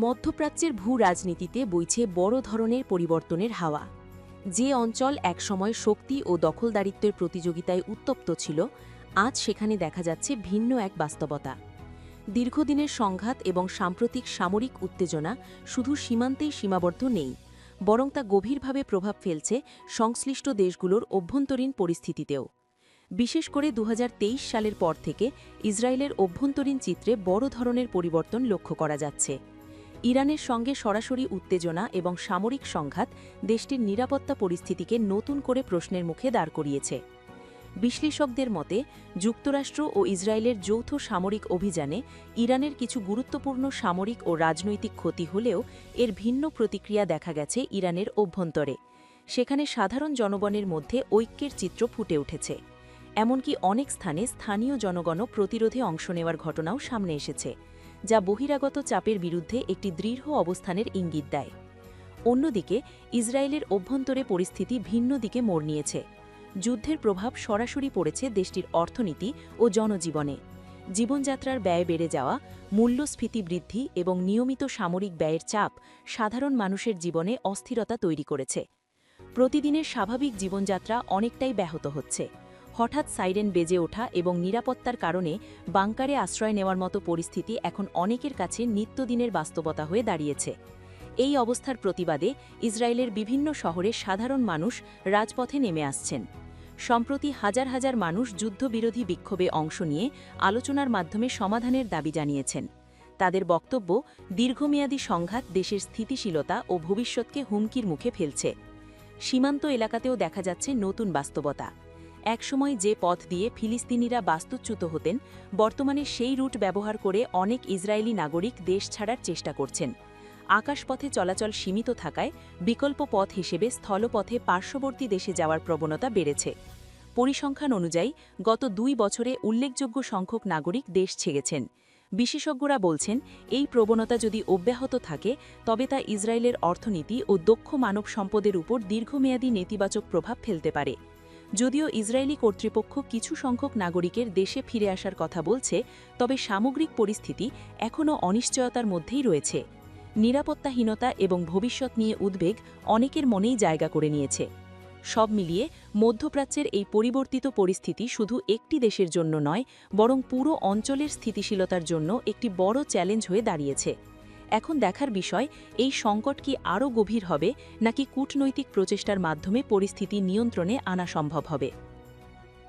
মধ্যপ্রাচ্যের ভূ-রাজনীতিতে বইছে বড় ধরনের পরিবর্তনের হাওয়া। যে অঞ্চল একসময় শক্তি ও দখলদারিত্বের প্রতিযোগিতায় উত্তপ্ত ছিল, আজ সেখানে দেখা যাচ্ছে ভিন্ন এক বাস্তবতা। দীর্ঘদিনের সংঘাত এবং সাম্প্রতিক সামরিক উত্তেজনা শুধু সীমান্তেই সীমাবদ্ধ নেই, বরং তা গভীরভাবে প্রভাব ফেলছে সংশ্লিষ্ট দেশগুলোর অভ্যন্তরীণ পরিস্থিতিতেও। বিশেষ করে ২০২৩ সালের পর থেকে ইসরায়েলের অভ্যন্তরীণ চিত্রে বড় ধরনের পরিবর্তন লক্ষ্য করা যাচ্ছে। ইরানের সঙ্গে সরাসরি উত্তেজনা এবং সামরিক সংঘাত দেশটির নিরাপত্তা পরিস্থিতিকে নতুন করে প্রশ্নের মুখে দাঁড় করিয়েছে। বিশ্লেষকদের মতে, যুক্তরাষ্ট্র ও ইসরায়েলের যৌথ সামরিক অভিযানে ইরানের কিছু গুরুত্বপূর্ণ সামরিক ও রাজনৈতিক ক্ষতি হলেও এর ভিন্ন প্রতিক্রিয়া দেখা গেছে ইরানের অভ্যন্তরে। সেখানে সাধারণ জনগণের মধ্যে ঐক্যের চিত্র ফুটে উঠেছে। এমনকি অনেক স্থানে স্থানীয় জনগণও প্রতিরোধে অংশ নেওয়ার ঘটনাও সামনে এসেছে, যা বহিরাগত চাপের বিরুদ্ধে একটি দৃঢ় অবস্থানের ইঙ্গিত দেয়। অন্যদিকে ইসরায়েলের অভ্যন্তরে পরিস্থিতি ভিন্ন দিকে মোড় নিয়েছে। যুদ্ধের প্রভাব সরাসরি পড়েছে দেশটির অর্থনীতি ও জনজীবনে। জীবনযাত্রার ব্যয় বেড়ে যাওয়া, মূল্যস্ফীতি বৃদ্ধি এবং নিয়মিত সামরিক ব্যয়ের চাপ সাধারণ মানুষের জীবনে অস্থিরতা তৈরি করেছে। প্রতিদিনের স্বাভাবিক জীবনযাত্রা অনেকটাই ব্যাহত হচ্ছে। হঠাৎ সাইরেন বেজে ওঠা এবং নিরাপত্তার কারণে বাংকারে আশ্রয় নেওয়ার মতো পরিস্থিতি এখন অনেকের কাছে নিত্যদিনের বাস্তবতা হয়ে দাঁড়িয়েছে। এই অবস্থার প্রতিবাদে ইসরায়েলের বিভিন্ন শহরে সাধারণ মানুষ রাজপথে নেমে আসছেন। সম্প্রতি হাজার হাজার মানুষ যুদ্ধবিরোধী বিক্ষোভে অংশ নিয়ে আলোচনার মাধ্যমে সমাধানের দাবি জানিয়েছেন। তাদের বক্তব্য, দীর্ঘমেয়াদী সংঘাত দেশের স্থিতিশীলতা ও ভবিষ্যৎকে হুমকির মুখে ফেলছে। সীমান্ত এলাকাতেও দেখা যাচ্ছে নতুন বাস্তবতা। একসময় যে পথ দিয়ে ফিলিস্তিনিরা বাস্তুচ্যুত হতেন, বর্তমানে সেই রুট ব্যবহার করে অনেক ইসরায়েলি নাগরিক দেশ ছাড়ার চেষ্টা করছেন। আকাশপথে চলাচল সীমিত থাকায় বিকল্প পথ হিসেবে স্থলপথে পার্শ্ববর্তী দেশে যাওয়ার প্রবণতা বেড়েছে। পরিসংখ্যান অনুযায়ী গত ২ বছরে উল্লেখযোগ্য সংখ্যক নাগরিক দেশ ছেড়েছেন। বিশেষজ্ঞরা বলছেন, এই প্রবণতা যদি অব্যাহত থাকে তবে তা ইসরায়েলের অর্থনীতি ও দক্ষ মানব সম্পদের উপর দীর্ঘমেয়াদী নেতিবাচক প্রভাব ফেলতে পারে। যদিও ইসরায়েলি কর্তৃপক্ষ কিছু সংখ্যক নাগরিকের দেশে ফিরে আসার কথা বলছে, তবে সামগ্রিক পরিস্থিতি এখনও অনিশ্চয়তার মধ্যেই রয়েছে। নিরাপত্তাহীনতা এবং ভবিষ্যৎ নিয়ে উদ্বেগ অনেকের মনেই জায়গা করে নিয়েছে। সব মিলিয়ে মধ্যপ্রাচ্যের এই পরিবর্তিত পরিস্থিতি শুধু একটি দেশের জন্য নয়, বরং পুরো অঞ্চলের স্থিতিশীলতার জন্য একটি বড় চ্যালেঞ্জ হয়ে দাঁড়িয়েছে। এখন দেখার বিষয়, এই সংকট কি আরও গভীর হবে নাকি কূটনৈতিক প্রচেষ্টার মাধ্যমে পরিস্থিতি নিয়ন্ত্রণে আনা সম্ভব হবে।